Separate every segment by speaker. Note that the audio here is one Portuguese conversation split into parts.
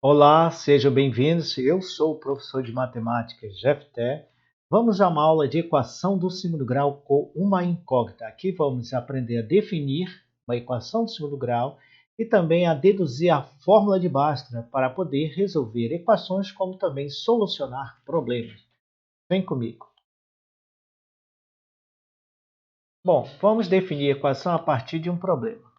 Speaker 1: Olá, sejam bem-vindos. Eu sou o professor de matemática Jefté. Vamos a uma aula de equação do segundo grau com uma incógnita. Aqui vamos aprender a definir uma equação do segundo grau e também a deduzir a fórmula de Bhaskara para poder resolver equações, como também solucionar problemas. Vem comigo. Bom, vamos definir a equação a partir de um problema.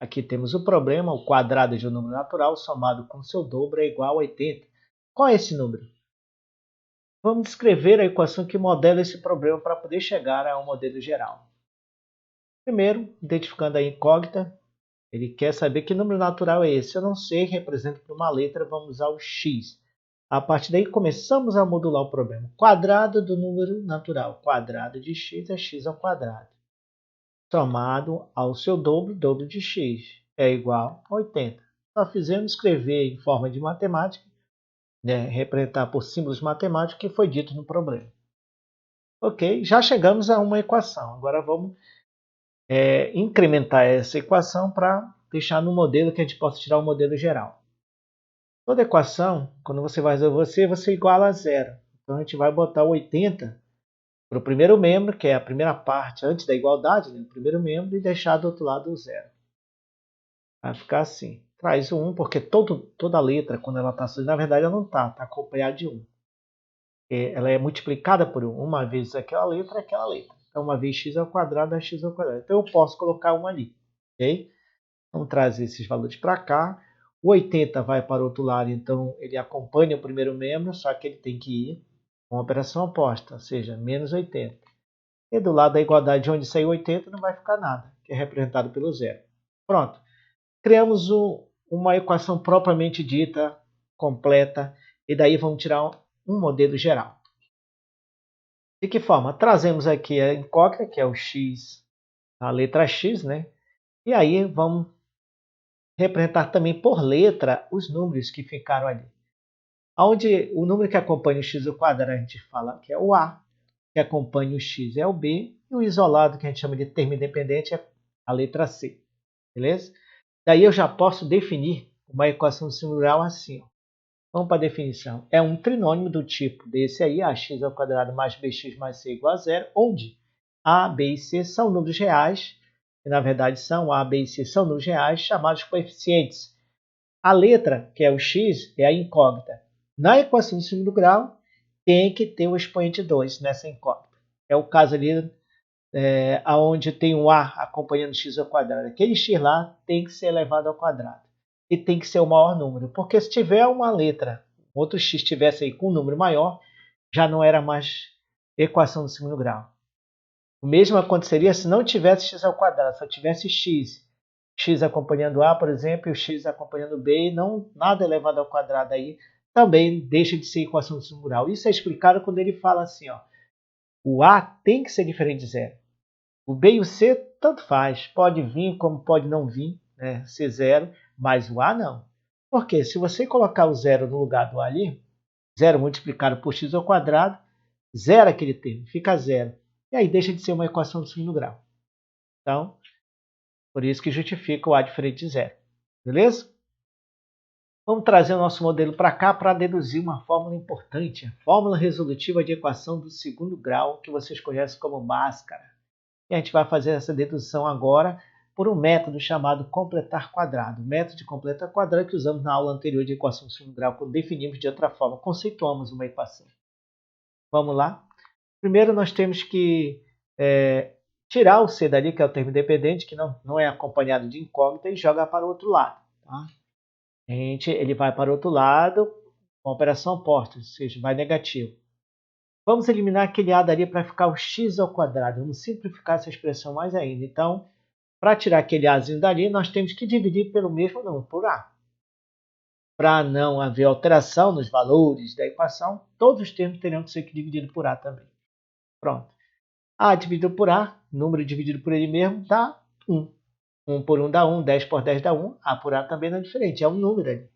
Speaker 1: Aqui temos o problema, o quadrado de um número natural somado com seu dobro é igual a 80. Qual é esse número? Vamos descrever a equação que modela esse problema para poder chegar a um modelo geral. Primeiro, identificando a incógnita, ele quer saber que número natural é esse. Eu não sei, represento por uma letra, vamos usar o x. A partir daí, começamos a modular o problema. Quadrado do número natural. Quadrado de x é x ao quadrado. Somado ao seu dobro, dobro de x, é igual a 80. Só fizemos escrever em forma de matemática, representar por símbolos matemáticos o que foi dito no problema. Ok, já chegamos a uma equação. Agora vamos incrementar essa equação para deixar no modelo que a gente possa tirar o modelo geral. Toda equação, quando você vai resolver, você iguala a zero. Então a gente vai botar o 80 para o primeiro membro, que é a primeira parte antes da igualdade, o primeiro membro, e deixar do outro lado o zero. Vai ficar assim. Traz o 1, porque toda letra, quando ela está assim, na verdade ela não está acompanhada de 1. Ela é multiplicada por 1. Uma vez aquela letra, aquela letra. Então, uma vez x ao quadrado é x ao quadrado. Então, eu posso colocar 1 ali. Ok? Vamos trazer esses valores para cá. O 80 vai para o outro lado, então ele acompanha o primeiro membro, só que ele tem que ir com a operação oposta, ou seja, menos 80. E do lado da igualdade, onde saiu 80, não vai ficar nada, que é representado pelo zero. Pronto. Criamos uma equação propriamente dita, completa, e daí vamos tirar um modelo geral. De que forma? Trazemos aqui a incógnita, que é o x, a letra x, né? E aí vamos representar também por letra os números que ficaram ali. Onde o número que acompanha o x ao quadrado a gente fala que é o a, que acompanha o x é o b, e o isolado, que a gente chama de termo independente, é a letra c. Beleza? Daí eu já posso definir uma equação de segundo grau assim. Ó. Vamos para a definição. É um trinômio do tipo desse aí, ax ao quadrado mais bx mais c igual a zero, onde a, b e c são números reais, que na verdade são a, b e c são números reais, chamados coeficientes. A letra, que é o x, é a incógnita. Na equação de segundo grau, tem que ter o expoente 2 nessa incógnita. É o caso ali onde tem um a acompanhando x ao quadrado. Aquele x lá tem que ser elevado ao quadrado. E tem que ser o maior número. Porque se tiver uma letra, outro x estivesse aí com um número maior, já não era mais equação do segundo grau. O mesmo aconteceria se não tivesse x ao quadrado, só tivesse x acompanhando a, por exemplo, e o x acompanhando b, e não nada elevado ao quadrado aí, também deixa de ser equação do segundo grau. Isso é explicado quando ele fala assim, ó, o a tem que ser diferente de zero. O b e o c, tanto faz, pode vir como pode não vir, né, ser zero, mas o a não. Porque se você colocar o zero no lugar do a ali, zero multiplicado por x ao quadrado, zero aquele termo, fica zero. E aí deixa de ser uma equação do segundo grau. Então, por isso que justifica o a diferente de zero. Beleza? Vamos trazer o nosso modelo para cá para deduzir uma fórmula importante, a fórmula resolutiva de equação do segundo grau, que vocês conhecem como Bhaskara. E a gente vai fazer essa dedução agora por um método chamado completar quadrado. O método de completar quadrado que usamos na aula anterior de equação do segundo grau, quando definimos de outra forma, conceituamos uma equação. Vamos lá? Primeiro nós temos que tirar o c dali, que é o termo independente, que não é acompanhado de incógnita, e jogar para o outro lado. Tá? Ele vai para o outro lado com a operação oposta, ou seja, vai negativo. Vamos eliminar aquele a dali para ficar o x ao quadrado. Vamos simplificar essa expressão mais ainda. Então, para tirar aquele azinho dali, nós temos que dividir pelo mesmo número, por a. Para não haver alteração nos valores da equação, todos os termos terão que ser divididos por a também. Pronto. A dividido por a, número dividido por ele mesmo, dá 1. 1 por 1 dá 1, 10 por 10 dá 1. A por a também não é diferente, é um número ali.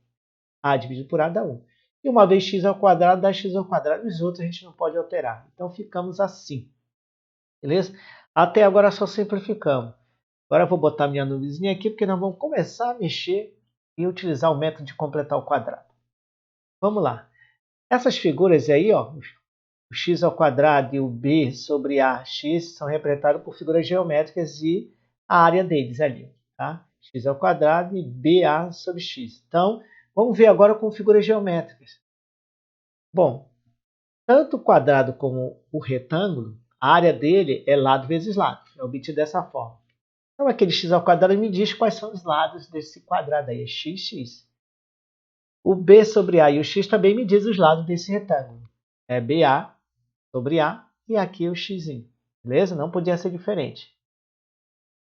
Speaker 1: A dividido por a dá 1. E uma vez x ao quadrado dá x ao quadrado. Os outros a gente não pode alterar. Então ficamos assim. Beleza? Até agora só simplificamos. Agora eu vou botar minha nuvenzinha aqui, porque nós vamos começar a mexer e utilizar o método de completar o quadrado. Vamos lá. Essas figuras aí, ó, o x ao quadrado e o b sobre ax são representados por figuras geométricas e a área deles ali, tá? X ao quadrado e ba sobre x. Então, vamos ver agora com figuras geométricas. Bom, tanto o quadrado como o retângulo, a área dele é lado vezes lado. É obtido dessa forma. Então, aquele x ao quadrado me diz quais são os lados desse quadrado aí, é x, x. O b sobre a e o x também me diz os lados desse retângulo. É ba sobre a e aqui o x. Beleza? Não podia ser diferente.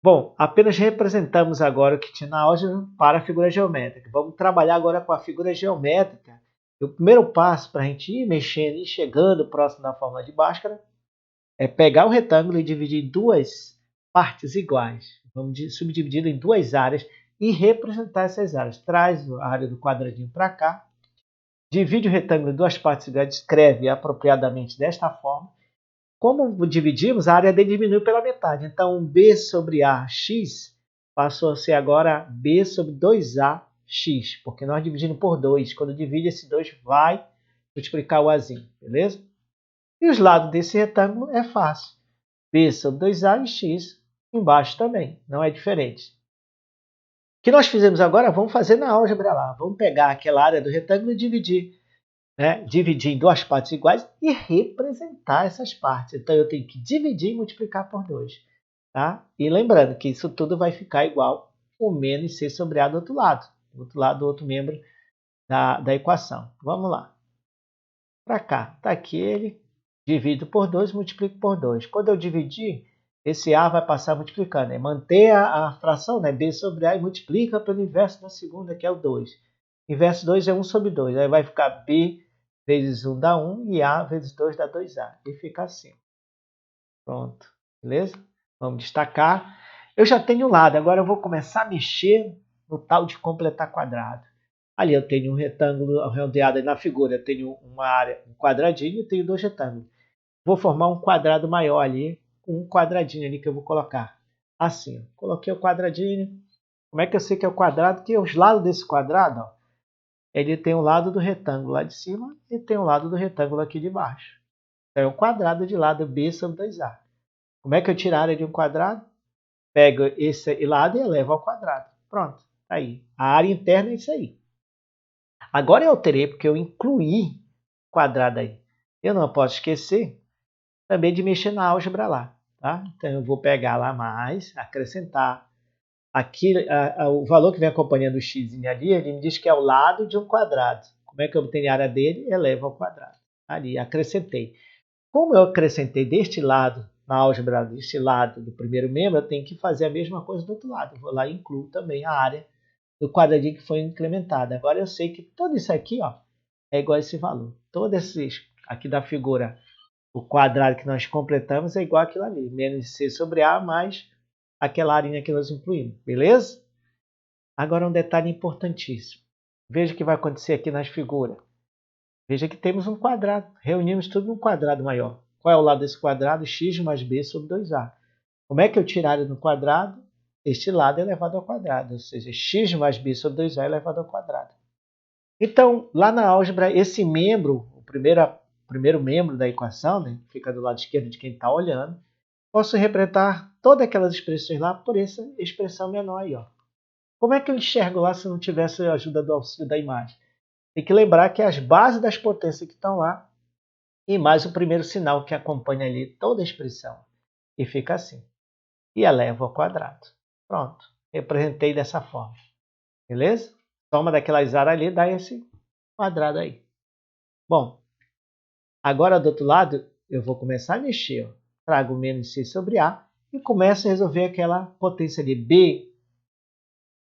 Speaker 1: Bom, apenas representamos agora o que tinha na álgebra para a figura geométrica. Vamos trabalhar agora com a figura geométrica. O primeiro passo para a gente ir mexendo e chegando próximo da fórmula de Bhaskara é pegar o retângulo e dividir em duas partes iguais. Vamos subdivi-lo em duas áreas e representar essas áreas. Traz a área do quadradinho para cá, divide o retângulo em duas partes iguais, escreve apropriadamente desta forma. Como dividimos, a área dele diminuiu pela metade. Então, b sobre ax passou a ser agora b sobre 2ax, porque nós dividimos por 2. Quando divide, esse 2 vai multiplicar o azinho, beleza? E os lados desse retângulo é fácil. B sobre 2a e x embaixo também, não é diferente. O que nós fizemos agora, vamos fazer na álgebra lá. Vamos pegar aquela área do retângulo e dividir. Dividir em duas partes iguais e representar essas partes. Então, eu tenho que dividir e multiplicar por 2. Tá? E lembrando que isso tudo vai ficar igual o menos c sobre a do outro lado. Do outro lado, do outro membro da equação. Vamos lá. Para cá, está aqui ele. Divido por 2, multiplico por 2. Quando eu dividir, esse a vai passar multiplicando. Manter a fração, né? B sobre a, e multiplica pelo inverso da segunda, que é o 2. Inverso 2 é 1 sobre 2. Aí vai ficar B vezes 1 dá 1 e A vezes 2 dá 2A. E fica assim. Pronto. Beleza? Vamos destacar. Eu já tenho um lado. Agora eu vou começar a mexer no tal de completar quadrado. Ali eu tenho um retângulo arredondado na figura. Eu tenho uma área, um quadradinho e tenho dois retângulos. Vou formar um quadrado maior ali, com um quadradinho ali que eu vou colocar. Assim, coloquei o quadradinho. Como é que eu sei que é o quadrado? Porque os lados desse quadrado, ó, ele tem um lado do retângulo lá de cima e tem um lado do retângulo aqui de baixo. Então é um quadrado de lado B sobre 2A. Como é que eu tiro a área de um quadrado? Pego esse lado e elevo ao quadrado. Pronto, tá aí. A área interna é isso aí. Agora eu alterei porque eu incluí o quadrado aí. Eu não posso esquecer também de mexer na álgebra lá. Tá? Então eu vou pegar lá mais, acrescentar. Aqui, o valor que vem acompanhando o x ali, ele me diz que é o lado de um quadrado. Como é que eu obtenho a área dele? Elevo ao quadrado. Ali, acrescentei. Como eu acrescentei deste lado, na álgebra, deste lado do primeiro membro, eu tenho que fazer a mesma coisa do outro lado. Eu vou lá e incluo também a área do quadradinho que foi incrementada. Agora eu sei que tudo isso aqui, ó, é igual a esse valor. Todos esses aqui da figura, o quadrado que nós completamos é igual àquilo ali. Menos c sobre a mais aquela arinha que nós incluímos. Beleza? Agora um detalhe importantíssimo. Veja o que vai acontecer aqui nas figuras. Veja que temos um quadrado. Reunimos tudo num quadrado maior. Qual é o lado desse quadrado? X mais b sobre 2a. Como é que eu tiro a área do quadrado? Este lado é elevado ao quadrado. Ou seja, x mais b sobre 2a é elevado ao quadrado. Então, lá na álgebra, esse membro, o primeiro membro da equação, né, fica do lado esquerdo de quem está olhando, posso representar todas aquelas expressões lá por essa expressão menor aí. Ó. Como é que eu enxergo lá se não tivesse a ajuda do auxílio da imagem? Tem que lembrar que as bases das potências que estão lá e mais o primeiro sinal que acompanha ali toda a expressão. E fica assim. E eleva ao quadrado. Pronto. Representei dessa forma. Beleza? Toma daquelas áreas ali, dá esse quadrado aí. Bom, agora do outro lado, eu vou começar a mexer. Ó. Trago menos c sobre a e começo a resolver aquela potência de b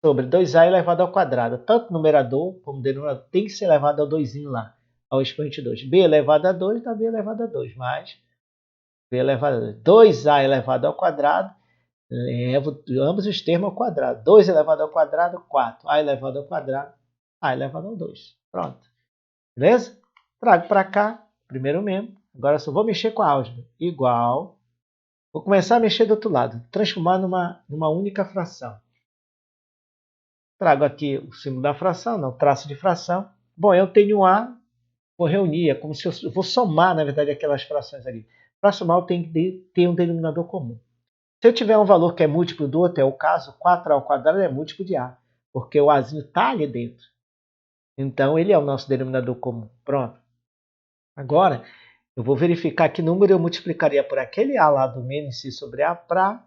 Speaker 1: sobre 2a elevado ao quadrado. Tanto numerador como denominador tem que ser elevado ao 2 lá, ao expoente 2. b elevado a 2 dá b elevado a 2, mais b elevado a 2. 2a elevado ao quadrado, levo ambos os termos ao quadrado. 2 elevado ao quadrado, 4. a elevado ao quadrado, a elevado ao 2. Pronto. Beleza? Trago para cá, primeiro membro. Agora só vou mexer com a álgebra. Igual. Vou começar a mexer do outro lado. Transformar numa única fração. Trago aqui o símbolo da fração, não, traço de fração. Bom, eu tenho A, vou reunir, é como se eu vou somar, na verdade, aquelas frações ali. Para somar, eu tenho que ter um denominador comum. Se eu tiver um valor que é múltiplo do outro, é o caso, 4A ao quadrado é múltiplo de A, porque o Azinho está ali dentro. Então, ele é o nosso denominador comum. Pronto. Agora, eu vou verificar que número eu multiplicaria por aquele A lá do menos C sobre A para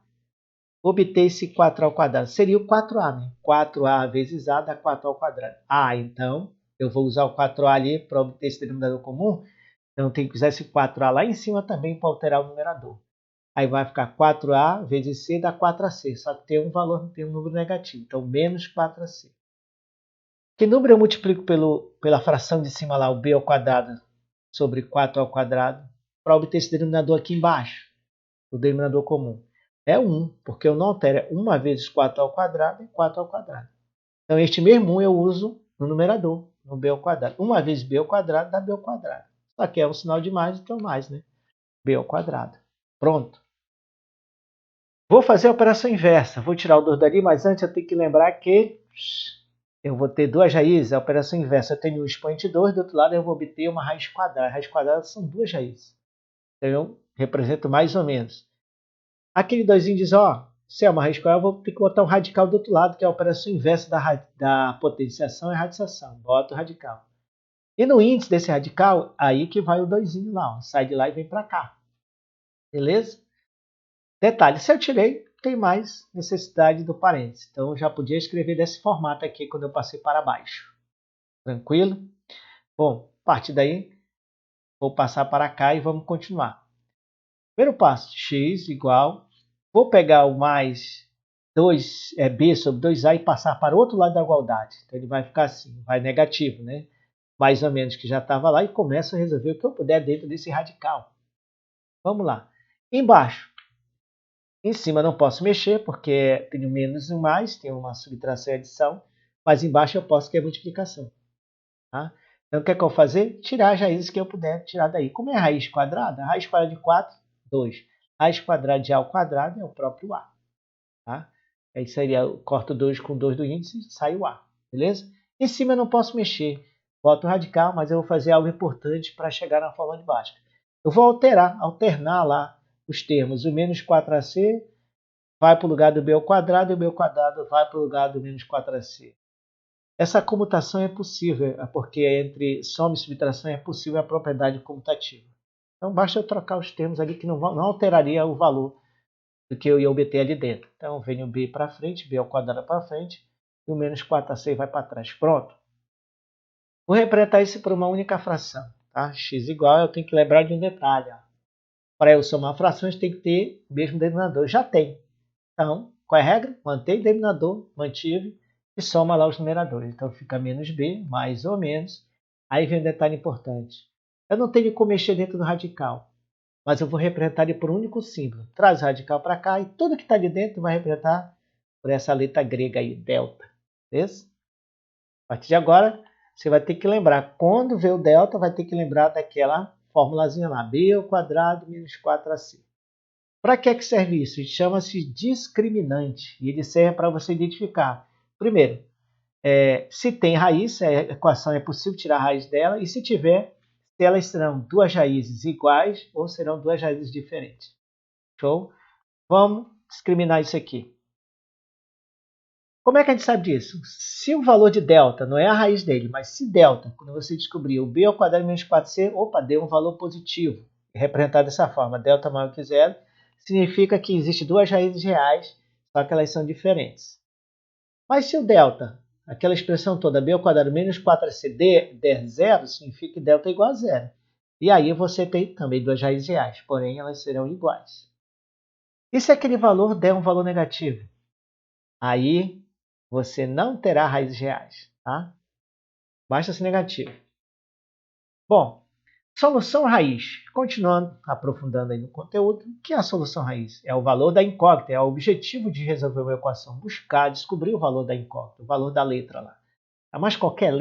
Speaker 1: obter esse 4 ao quadrado. Seria o 4A, né? 4A vezes A dá 4 ao quadrado. Ah, então eu vou usar o 4A ali para obter esse denominador comum. Então eu tenho que usar esse 4A lá em cima também para alterar o numerador. Aí vai ficar 4A vezes C dá 4AC. Só que tem um valor, tem um número negativo. Então menos 4AC. Que número eu multiplico pela fração de cima lá, o B ao quadrado sobre 4 ao quadrado, para obter esse denominador aqui embaixo, o denominador comum? É 1, porque eu não altero. 1 vezes 4 ao quadrado é 4 ao quadrado. Então, este mesmo 1 eu uso no numerador, no b ao quadrado. 1 vezes b ao quadrado dá b ao quadrado. Só que é um sinal de mais, então mais, né? b ao quadrado. Pronto. Vou fazer a operação inversa. Vou tirar o 2 dali, mas antes eu tenho que lembrar que eu vou ter duas raízes. A operação inversa, eu tenho um expoente 2, do outro lado eu vou obter uma raiz quadrada. A raiz quadrada são duas raízes. Então, eu represento mais ou menos. Aquele 2 diz, ó, se é uma raiz quadrada, eu vou ter que botar um radical do outro lado, que é a operação inversa da potenciação e radicação. Bota o radical. E no índice desse radical, aí que vai o 2 lá, ó, sai de lá e vem para cá. Beleza? Detalhe, se eu tirei, tem mais necessidade do parênteses. Então, eu já podia escrever desse formato aqui quando eu passei para baixo. Tranquilo? Bom, a partir daí, vou passar para cá e vamos continuar. Primeiro passo, x igual, vou pegar o mais 2b sobre 2a e passar para o outro lado da igualdade. Então ele vai ficar assim, vai negativo, né? Mais ou menos que já estava lá, e começo a resolver o que eu puder dentro desse radical. Vamos lá. Embaixo, em cima não posso mexer, porque tenho menos e mais, tem uma subtração e adição, mas embaixo eu posso, que é multiplicação. Tá? Então o que é que eu vou fazer? Tirar as raízes que eu puder tirar daí. Como é raiz quadrada? A raiz quadrada de 4, 2. Raiz quadrada de A ao quadrado é o próprio A. Tá? Aí seria, corto 2 com 2 do índice e sai o A. Beleza? Em cima eu não posso mexer. Boto o radical, mas eu vou fazer algo importante para chegar na forma de baixo. Eu vou alternar lá os termos. O menos 4AC vai para o lugar do B ao quadrado e o B ao quadrado vai para o lugar do menos 4AC. Essa comutação é possível, porque entre soma e subtração é possível a propriedade comutativa. Então basta eu trocar os termos ali que não alteraria o valor do que eu ia obter ali dentro. Então venho b para frente, b ao quadrado para frente, e o menos 4ac vai para trás. Pronto. Vou representar isso por uma única fração. Tá? X igual, eu tenho que lembrar de um detalhe. Para eu somar frações tem que ter o mesmo denominador. Já tem. Então, qual é a regra? Mantém o denominador, mantive, e soma lá os numeradores. Então fica menos b, mais ou menos. Aí vem um detalhe importante. Eu não tenho como mexer dentro do radical, mas eu vou representar ele por um único símbolo. Traz o radical para cá e tudo que está ali dentro vai representar por essa letra grega aí, delta. Beleza? A partir de agora, você vai ter que lembrar. Quando vê o delta, vai ter que lembrar daquela formulazinha lá. B ao quadrado menos 4ac. Para que serve isso? Chama-se discriminante. E ele serve para você identificar. Primeiro, se tem raiz, se a equação é possível tirar a raiz dela. E se tiver, se elas serão duas raízes iguais ou serão duas raízes diferentes. Show? Vamos discriminar isso aqui. Como é que a gente sabe disso? Se o valor de delta não é a raiz dele, mas se delta, quando você descobrir o b ao quadrado menos 4c, opa, deu um valor positivo. Representado dessa forma, delta maior que zero, significa que existem duas raízes reais, só que elas são diferentes. Mas se o delta, aquela expressão toda, b ao quadrado menos 4ac, der zero, significa que delta é igual a zero. E aí você tem também duas raízes reais, porém elas serão iguais. E se aquele valor der um valor negativo? Aí você não terá raízes reais. Tá? Basta ser negativo. Bom, solução raiz. Continuando, aprofundando aí no conteúdo, o que é a solução raiz? É o valor da incógnita, é o objetivo de resolver uma equação, buscar, descobrir o valor da incógnita, o valor da letra lá. Mas qualquer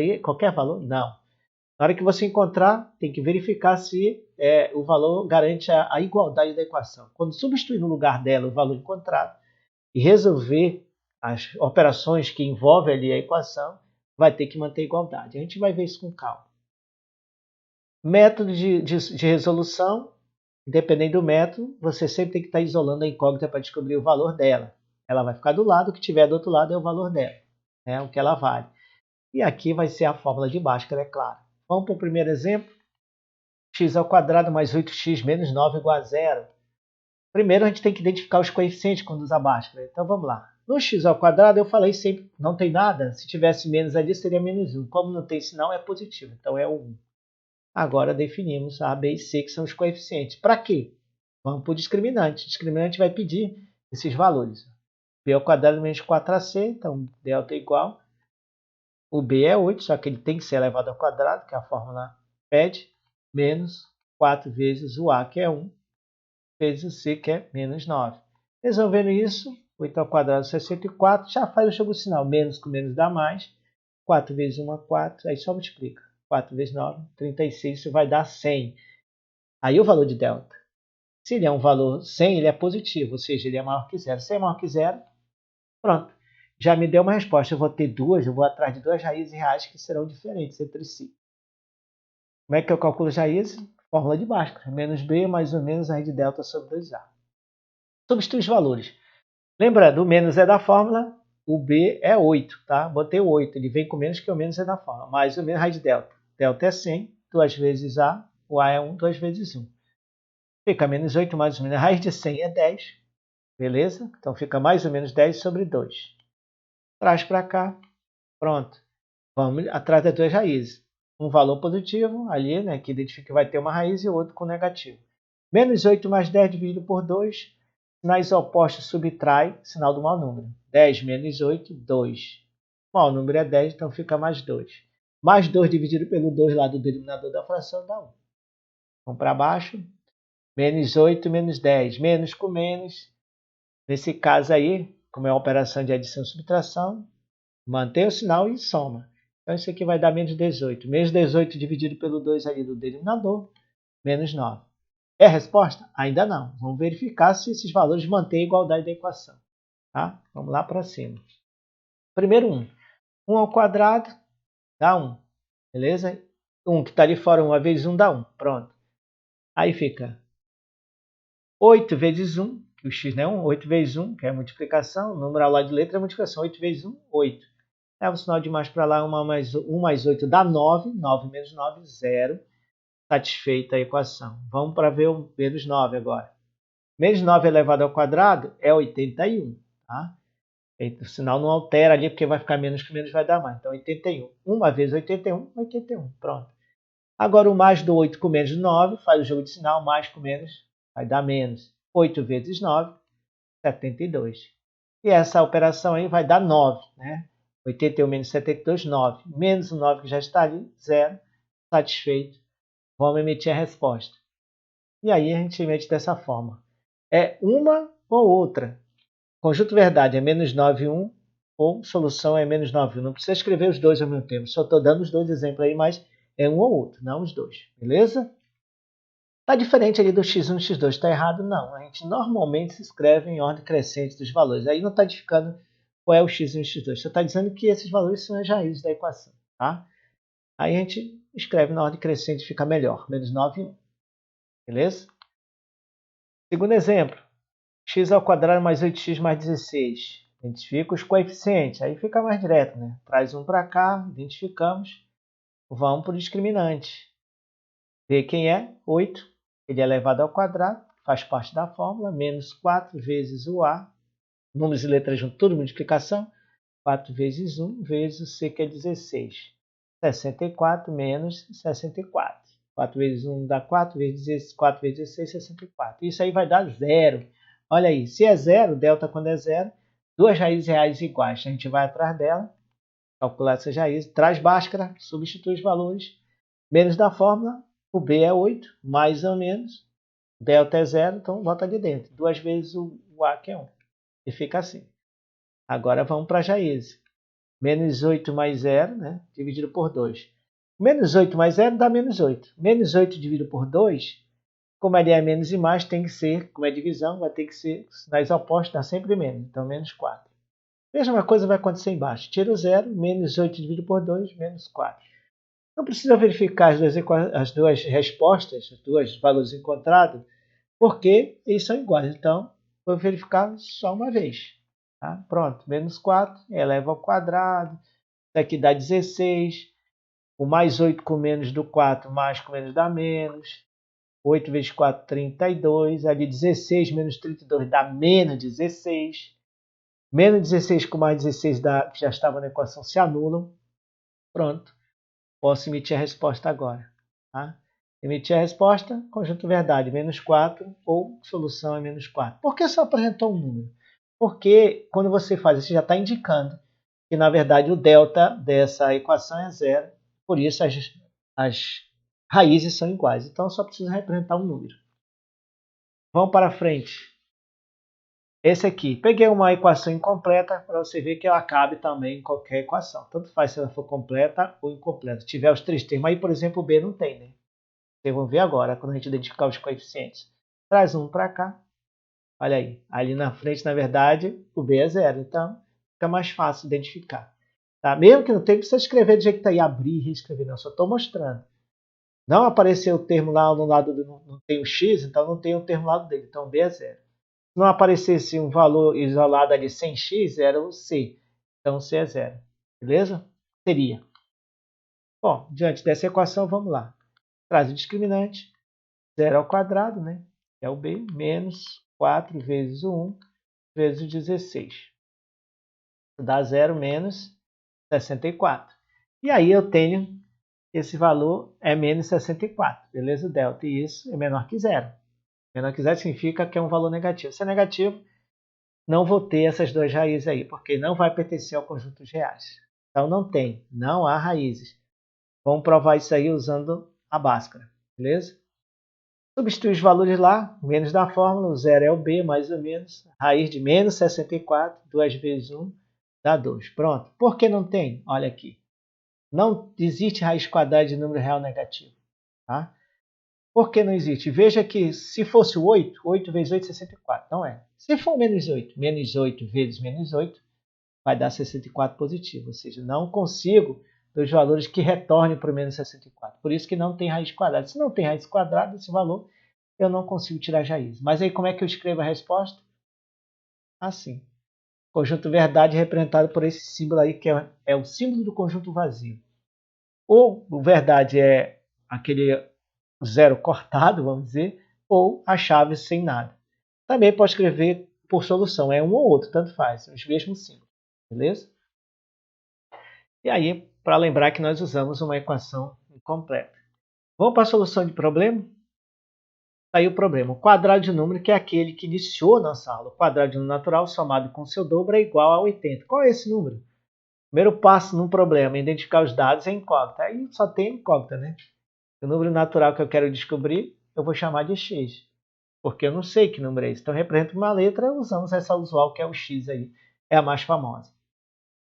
Speaker 1: valor? Não. Na hora que você encontrar, tem que verificar se o valor garante a igualdade da equação. Quando substituir no lugar dela o valor encontrado e resolver as operações que envolvem ali a equação, vai ter que manter igualdade. A gente vai ver isso com calma. Método de resolução, independente do método, você sempre tem que estar isolando a incógnita para descobrir o valor dela. Ela vai ficar do lado, o que tiver do outro lado é o valor dela, né? O que ela vale. E aqui vai ser a fórmula de Bhaskara, é claro. Vamos para o primeiro exemplo. X ao quadrado mais 8x menos 9 igual a zero. Primeiro a gente tem que identificar os coeficientes quando usa Bhaskara. Então vamos lá. No x ao quadrado eu falei sempre, não tem nada. Se tivesse menos ali seria menos 1. Como não tem sinal é positivo, então é o 1. Agora definimos A, B e C, que são os coeficientes. Para quê? Vamos para o discriminante. O discriminante vai pedir esses valores. B ao quadrado menos 4AC, então delta é igual. O B é 8, só que ele tem que ser elevado ao quadrado, que a fórmula pede, menos 4 vezes o A, que é 1, vezes o C, que é menos 9. Resolvendo isso, 8 ao quadrado 64, já faz o jogo sinal. Menos com menos dá mais. 4 vezes 1 é 4, aí só multiplica. 4 vezes 9, 36, isso vai dar 100. Aí o valor de delta. Se ele é um valor 100, ele é positivo, ou seja, ele é maior que zero. Se é maior que zero, pronto. Já me deu uma resposta. Eu vou ter duas, eu vou atrás de duas raízes reais que serão diferentes entre si. Como é que eu calculo as raízes? Fórmula de Bhaskara. Menos B mais ou menos a raiz de delta sobre 2A. Substitui os valores. Lembrando, o menos é da fórmula, o B é 8, tá? Botei o 8, ele vem com menos, que o menos é da fórmula. Mais ou menos raiz de delta. Delta é 100, 2 vezes A, o A é 1, 2 vezes 1. Fica menos 8 mais ou menos. A raiz de 100 é 10, beleza? Então fica mais ou menos 10 sobre 2. Traz para cá, pronto. Vamos atrás das duas raízes. Um valor positivo ali, né, que identifica que vai ter uma raiz, e o outro com negativo. Menos 8 mais 10 dividido por 2. Sinais opostos subtrai sinal do mau número. 10 menos 8, 2. O mau número é 10, então fica mais 2. Mais 2 dividido pelo 2 lá do denominador da fração dá 1. Vamos para baixo. Menos 8 menos 10. Menos com menos. Nesse caso aí, como é uma operação de adição e subtração, mantém o sinal e soma. Então isso aqui vai dar menos 18. Menos 18 dividido pelo 2 ali do denominador, menos 9. É a resposta? Ainda não. Vamos verificar se esses valores mantêm a igualdade da equação. Tá? Vamos lá para cima. Primeiro 1. 1 ao quadrado dá 1. Beleza? 1 que está ali fora, 1 vezes 1 dá 1. Pronto. Aí fica 8 vezes 1, que o x não é 1. 8 vezes 1, que é a multiplicação. O número ao lado de letra é a multiplicação. 8 vezes 1, 8. Leva o sinal de mais para lá. 1 mais 8 dá 9. 9 menos 9, 0. Satisfeita a equação. Vamos para ver o menos 9 agora. Menos 9 elevado ao quadrado é 81. Tá? O sinal não altera ali, porque vai ficar menos que menos vai dar mais. Então, 81. 1 vezes 81, 81. Pronto. Agora, o mais do 8 com menos 9, faz o jogo de sinal. Mais com menos vai dar menos. 8 vezes 9, 72. E essa operação aí vai dar 9. Né? 81 menos 72, 9. Menos o 9 que já está ali, 0. Satisfeito. Vamos emitir a resposta. E aí a gente emite dessa forma. É uma ou outra. Conjunto verdade é menos 9, 1, ou solução é menos 9, 1. Não precisa escrever os dois ao mesmo tempo. Só estou dando os dois exemplos aí, mas é um ou outro, não os dois. Beleza? Está diferente ali do x1 e x2. Está errado? Não. A gente normalmente se escreve em ordem crescente dos valores. Aí não está identificando qual é o x1 e o x2. Você está dizendo que esses valores são as raízes da equação. Tá? Aí a gente escreve na ordem crescente e fica melhor. Menos 9 e 1. Beleza? Segundo exemplo. X ao quadrado mais 8x mais 16. Identifica os coeficientes. Aí fica mais direto, né? Traz um para cá, identificamos. Vamos para o discriminante. Vê quem é? 8. Ele é elevado ao quadrado, faz parte da fórmula. Menos 4 vezes o A. Números e letras juntos, tudo multiplicação. 4 vezes 1 vezes o C, que é 16. 64 menos 64. 4 vezes 1 dá 4, vezes 4 vezes 16, 64. Isso aí vai dar 0. Olha aí, se é 0, delta quando é 0, duas raízes reais iguais. A gente vai atrás dela, calcular essas raízes, traz Bhaskara, substitui os valores, menos da fórmula, o B é 8, mais ou menos, delta é 0, então bota ali dentro. 2 vezes o A, que é 1. E fica assim. Agora vamos para as raízes. Menos 8 mais 0, né, dividido por 2. Menos 8 mais 0 dá menos 8. Menos 8 dividido por 2, como ele é menos e mais, tem que ser, como é divisão, vai ter que ser sinais opostos, dá sempre menos. Então, menos 4. Mesma coisa vai acontecer embaixo. Tira o zero, menos 8 dividido por 2, menos 4. Não precisa verificar as duas respostas, os dois valores encontrados, porque eles são iguais. Então, vou verificar só uma vez. Tá? Pronto, menos 4 eleva ao quadrado. Isso aqui dá 16. O mais 8 com menos do 4, mais com menos dá menos. 8 vezes 4, 32. Ali 16 menos 32 dá menos 16. Menos 16 com mais 16 dá, que já estava na equação, se anulam. Pronto. Posso emitir a resposta agora. Tá? Emitir a resposta, conjunto verdade, menos 4, ou solução é menos 4. Por que só apresentou um número? Porque quando você faz isso, já está indicando que, na verdade, o delta dessa equação é zero. Por isso, as raízes são iguais. Então, só precisa representar um número. Vamos para frente. Esse aqui. Peguei uma equação incompleta para você ver que ela cabe também em qualquer equação. Tanto faz se ela for completa ou incompleta. Se tiver os três termos, aí, por exemplo, o B não tem, né? Vocês vão ver agora, quando a gente identificar os coeficientes. Traz um para cá. Olha aí. Ali na frente, na verdade, o B é zero. Então, fica mais fácil identificar. Tá? Mesmo que não tenha, precisa escrever do jeito que está aí. Abrir e reescrever. Não, só estou mostrando. Não apareceu o termo lá no lado do... Não tem o X, então não tem o termo lá dele. Então, B é zero. Se não aparecesse um valor isolado ali sem x, era o c. Então, c é zero. Beleza? Seria. Bom, diante dessa equação, vamos lá. Traz o discriminante. 0 ao quadrado, né? É o b, menos 4 vezes o 1 vezes o 16. Isso dá 0 menos 64. E aí eu tenho esse valor é menos 64. Beleza? O delta. E isso é menor que zero. Menor que zero significa que é um valor negativo. Se é negativo, não vou ter essas duas raízes aí, porque não vai pertencer ao conjunto de reais. Então não tem, não há raízes. Vamos provar isso aí usando a Bhaskara, beleza? Substitui os valores lá, menos da fórmula, o zero é o b, mais ou menos. Raiz de menos 64, 2 vezes 1, dá 2. Pronto. Por que não tem? Olha aqui. Não existe raiz quadrada de número real negativo. Tá? Por que não existe? Veja que se fosse o 8, 8 vezes 8 é 64. Não é. Se for menos 8 vezes menos 8, vai dar 64 positivo. Ou seja, não consigo dos valores que retornem para o menos 64. Por isso que não tem raiz quadrada. Se não tem raiz quadrada, esse valor, eu não consigo tirar raiz. Mas aí como é que eu escrevo a resposta? Assim. Conjunto verdade representado por esse símbolo aí, que é o símbolo do conjunto vazio. Ou o verdade é aquele zero cortado, vamos dizer, ou a chave sem nada. Também pode escrever por solução, é um ou outro, tanto faz, os mesmos símbolos, beleza? E aí, para lembrar que nós usamos uma equação incompleta. Vamos para a solução de problema? Aí o problema, o quadrado de número, que é aquele que iniciou a nossa aula. O quadrado de número natural somado com seu dobro é igual a 80. Qual é esse número? Primeiro passo num problema, identificar os dados é incógnita. Aí só tem incógnita, né? O número natural que eu quero descobrir, eu vou chamar de x. Porque eu não sei que número é esse. Então, representa uma letra, usamos essa usual, que é o x aí. É a mais famosa.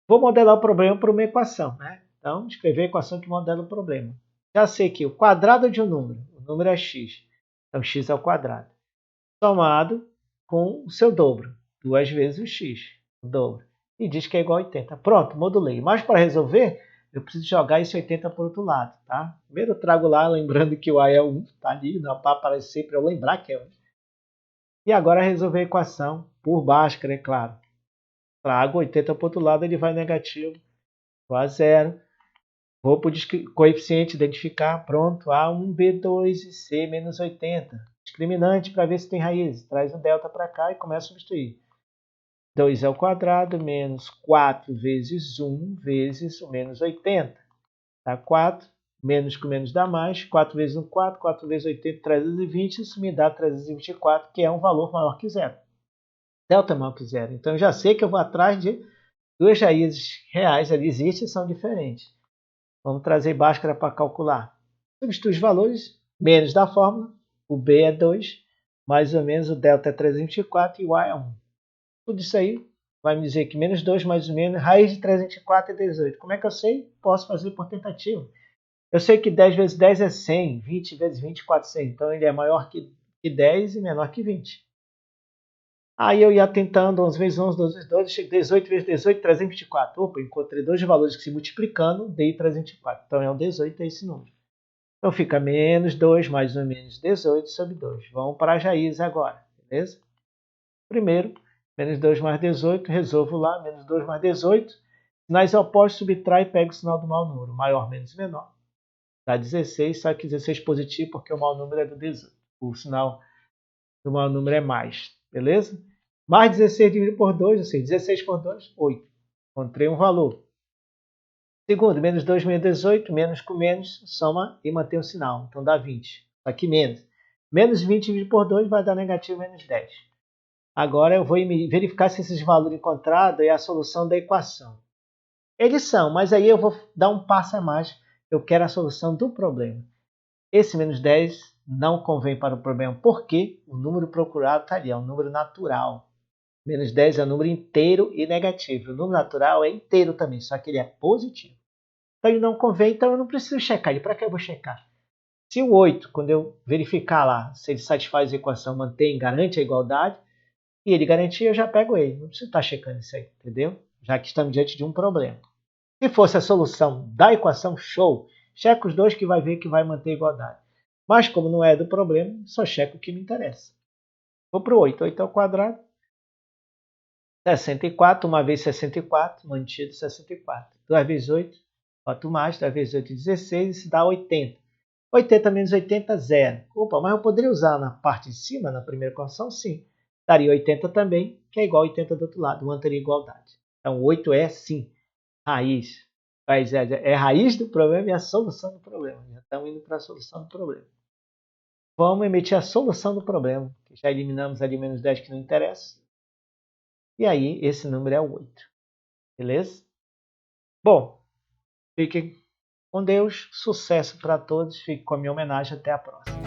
Speaker 1: Vou modelar o problema por uma equação, né? Então, escrever a equação que modela o problema. Já sei que o quadrado de um número, o número é x. Então, x ao quadrado. Somado com o seu dobro. 2 vezes o x, o dobro. E diz que é igual a 80. Pronto, modulei. Mas para resolver, eu preciso jogar esse 80 para o outro lado, tá? Primeiro eu trago lá, lembrando que o a é 1, tá ali, não para aparecer para eu lembrar que é 1. E agora resolver a equação por Bhaskara, é claro. Trago 80 para o outro lado, ele vai negativo, vou a zero. Vou para o coeficiente identificar, pronto, A1, B2 e C menos 80. Discriminante para ver se tem raiz. Traz um delta para cá e começa a substituir. 2 ao quadrado menos 4 vezes 1 vezes o menos 80. Dá 4. Menos com menos dá mais. 4 vezes 1, 4. 4 vezes 80, 320. Isso me dá 324, que é um valor maior que zero. Delta é maior que zero. Então, eu já sei que eu vou atrás de duas raízes reais. Ali existem e são diferentes. Vamos trazer Bhaskara para calcular. Substitui os valores. Menos da fórmula. O B é 2. Mais ou menos o delta é 324 e o A é 1. Tudo isso aí vai me dizer que menos 2 mais ou menos, raiz de 324 é 18. Como é que eu sei? Posso fazer por tentativa. Eu sei que 10 vezes 10 é 100, 20 vezes 20 é 400. Então ele é maior que 10 e menor que 20. Aí eu ia tentando 11 vezes 11, 12 vezes 12, chego 18 vezes 18, 324. Opa, encontrei dois valores que se multiplicando, dei 324. Então é um 18, é esse número. Então fica menos 2 mais 1 menos 18 sobre 2. Vamos para as raízes agora, beleza? Primeiro, menos 2 mais 18, resolvo lá, menos 2 mais 18. Sinais opostos, subtrai e pega o sinal do mau número. Maior menos menor. Dá 16, só que 16 positivo porque o mau número é do 18. O sinal do mau número é mais, beleza? Mais 16 dividido por 2, ou seja, 16 por 2, 8. Encontrei um valor. Segundo, menos 2 menos 18, menos com menos, soma e mantém o sinal. Então dá 20. Aqui menos. Menos 20 dividido por 2 vai dar negativo menos 10. Agora eu vou verificar se esses valores encontrados é a solução da equação. Eles são, mas aí eu vou dar um passo a mais. Eu quero a solução do problema. Esse menos 10 não convém para o problema, porque o número procurado está ali, é um número natural. Menos 10 é um número inteiro e negativo. O número natural é inteiro também, só que ele é positivo. Então ele não convém, então eu não preciso checar ele. Para que eu vou checar? Se o 8, quando eu verificar lá, se ele satisfaz a equação, mantém, garante a igualdade, e ele garantir, eu já pego ele. Não preciso estar checando isso aí, entendeu? Já que estamos diante de um problema. Se fosse a solução da equação, show. Checa os dois que vai ver que vai manter a igualdade. Mas como não é do problema, só checo o que me interessa. Vou para o 8. 8 ao quadrado. 64. 1 vezes 64. Mantido 64. 2 vezes 8. Boto mais. 2 vezes 8, 16. Isso dá 80. 80 menos 80, 0. Opa, mas eu poderia usar na parte de cima, na primeira equação? Sim. Daria 80 também, que é igual a 80 do outro lado. Manteria igualdade. Então 8 é, sim, raiz. É raiz do problema e a solução do problema. Já estamos indo para a solução do problema. Vamos emitir a solução do problema. Já eliminamos ali menos 10 que não interessa. E aí, esse número é o 8. Beleza? Bom, fiquem com Deus. Sucesso para todos. Fique com a minha homenagem. Até a próxima.